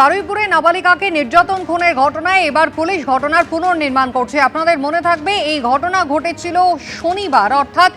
বারুইপুরে নাবালিকাকে নির্যাতন খুনের ঘটনায় এবার পুলিশ ঘটনার পুনর্নির্মাণ করছে। আপনাদের মনে থাকবে এই ঘটনা ঘটেছিল শনিবার অর্থাৎ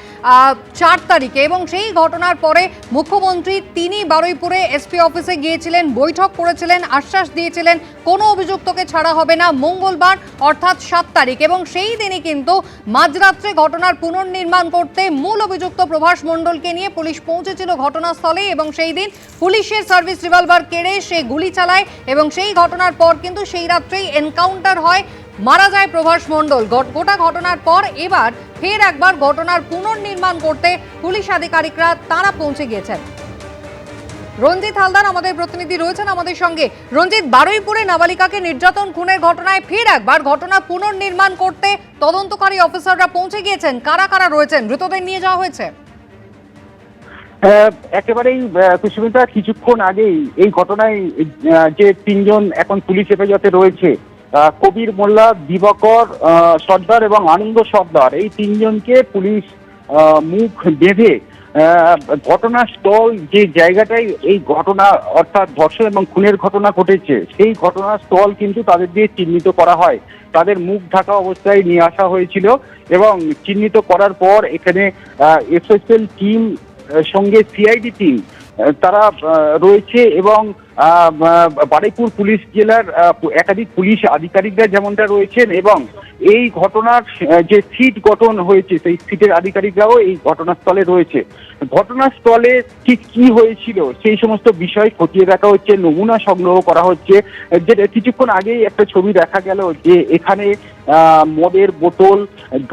4 তারিখে এবং সেই ঘটনার পরে মুখ্যমন্ত্রী তিনি বারুইপুরে এসপি অফিসে গিয়েছিলেন, বৈঠক করেছিলেন, আশ্বাস দিয়েছিলেন কোনো অভিযুক্তকে ছাড়া হবে না মঙ্গলবার অর্থাৎ 7 তারিখ এবং সেই দিনই কিন্তু মাঝরাত্রে ঘটনার পুনর্নির্মাণ করতে মূল অভিযুক্ত প্রভাস মণ্ডলকে নিয়ে পুলিশ পৌঁছেছিল ঘটনাস্থলে এবং সেই দিন পুলিশের সার্ভিস রিভলভার কেড়ে সে গুলি চালায় এবং সেই ঘটনার পর কিন্তু সেই রাত্রেই এনকাউন্টার হয়, মারা যায় প্রভাস মণ্ডল। গোটা ঘটনার পর এবার ফের একবার ঘটনার পুনর্নির্মাণ করতে পুলিশ আধিকারিকরা তারা পৌঁছে গিয়েছেন। রঞ্জিত হালদার আমাদের প্রতিনিধি রয়েছেন আমাদের সঙ্গে। রঞ্জিত, বারুইপুরে নাবালিকাকে নির্যাতন খুনের ঘটনায় ফের একবার ঘটনা পুনর্নির্মাণ করতে তদন্তকারী অফিসাররা পৌঁছে গিয়েছেন। কারা কারা রয়েছেন? মৃতদের নিয়ে যাওয়া হয়েছে? একেবারেই সুস্মিতা, কিছুক্ষণ আগেই এই ঘটনায় যে 3 জন এখন পুলিশ হেফাজতে রয়েছে, কবির মোল্লা, দিবাকর সর্দার এবং আনন্দ সর্দার, এই 3 জনকে পুলিশ মুখ বেঁধে ঘটনাস্থল যে জায়গাটায় এই ঘটনা অর্থাৎ ধর্ষণ এবং খুনের ঘটনা ঘটেছে সেই ঘটনাস্থল কিন্তু তাদের দিয়ে চিহ্নিত করা হয়। তাদের মুখ ঢাকা অবস্থায় নিয়ে আসা হয়েছিল এবং চিহ্নিত করার পর এখানে এফএসএল টিম সঙ্গে সিআইডি টিম তারা রয়েছে এবং বারুইপুর পুলিশ জেলার একাধিক পুলিশ আধিকারিকরা যেমনটা রয়েছেন এবং এই ঘটনার যে সিট গঠন হয়েছে সেই সিটের আধিকারিকরাও এই ঘটনাস্থলে রয়েছে। ঘটনাস্থলে ঠিক কি হয়েছিল সেই সমস্ত বিষয় খতিয়ে দেখা হচ্ছে, নমুনা সংগ্রহ করা হচ্ছে। যে কিছুক্ষণ আগেই একটা ছবি দেখা গেল যে এখানে মদের বোতল,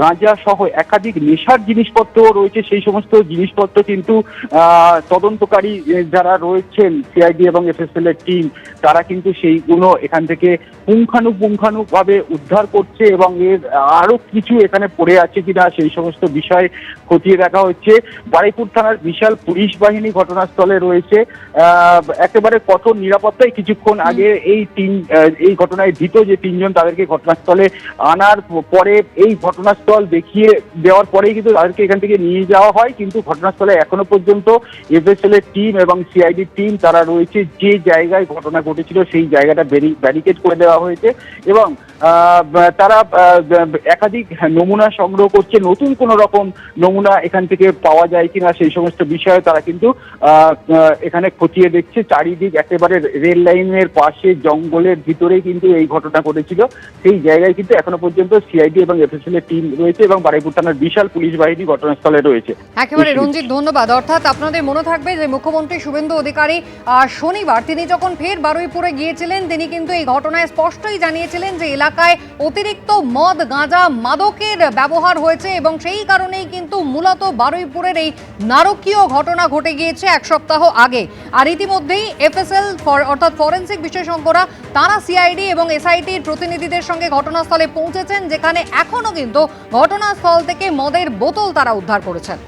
গাঁজা সহ একাধিক নেশার জিনিসপত্র রয়েছে। সেই সমস্ত জিনিসপত্র কিন্তু তদন্তকারী যারা রয়েছেন সিআইডি এবং এফএসএল এর টিম তারা কিন্তু সেইগুলো এখান থেকে পুঙ্খানুপুঙ্খানুভাবে উদ্ধার করছে এবং এর আরো কিছু এখানে পড়ে আছে কিনা সেই সমস্ত বিষয় খতিয়ে দেখা হচ্ছে। বারুইপুর থানার বিশাল পুলিশ বাহিনী ঘটনাস্থলে রয়েছে, একেবারে কঠোর নিরাপত্তায়। কিছুক্ষণ আগে এই ঘটনায় ধৃত যে 3 জন তাদেরকে ঘটনাস্থলে আনার পরে এই ঘটনাস্থল দেখিয়ে দেওয়ার পরেই কিন্তু তাদেরকে এখান থেকে নিয়ে যাওয়া হয়, কিন্তু ঘটনাস্থলে এখনো পর্যন্ত এফএসএল এর টিম এবং সিআইডি টিম তারা রয়েছে। যে জায়গায় ঘটনা ঘটেছিল সেই জায়গাটা ব্যারিকেড করে দেওয়া হয়েছে এবং তারা একাধিক নমুনা সংগ্রহ করছে। নতুন কোন রকম নমুনা এখান থেকে পাওয়া যায় কিনা সেই সমস্ত বিষয়ে তারা কিন্তু এখানে খতিয়ে দেখছে। চারিদিক একেবারে রেল লাইনের পাশে জঙ্গলের ভিতরে কিন্তু এই ঘটনা ঘটেছিল, সেই জায়গায় কিন্তু এখনো পর্যন্ত সিআইডি এবং এফএসএল এর টিম রয়েছে এবং বারুইপুর থানার বিশাল পুলিশ বাহিনী ঘটনাস্থলে রয়েছে। একেবারে রঞ্জিত, ধন্যবাদ। অর্থাৎ আপনাদের মনে থাকবে যে মুখ্যমন্ত্রী শুভেন্দু অধিকারী শনিবার তিনি যখন ফের বারুইপুরে গিয়েছিলেন তিনি কিন্তু এই ঘটনায় স্পষ্টই জানিয়েছিলেন যে এলাকায় অতিরিক্ত মদ, গাঁজা, মাদকের ব্যবহার হয়েছে এবং সেই কারণেই কিন্তু মূলত বারুইপুরের এই নারকীয় ঘটনা ঘটে গিয়েছে 1 সপ্তাহ আগে। আর ইতিমধ্যেই এফএসএল অর্থাৎ ফরেন্সিক বিশেষজ্ঞরা তারা সিআইডি এবং এসআইটির প্রতিনিধিদের সঙ্গে ঘটনাস্থলে পৌঁছেছেন, যেখানে এখনো কিন্তু ঘটনাস্থল থেকে মদের বোতল তারা উদ্ধার করেছেন।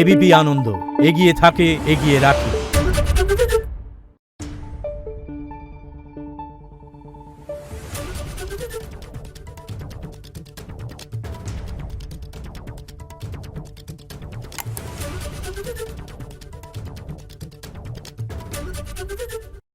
এবিপি আনন্দ এগিয়ে থাকে, এগিয়ে রাখে।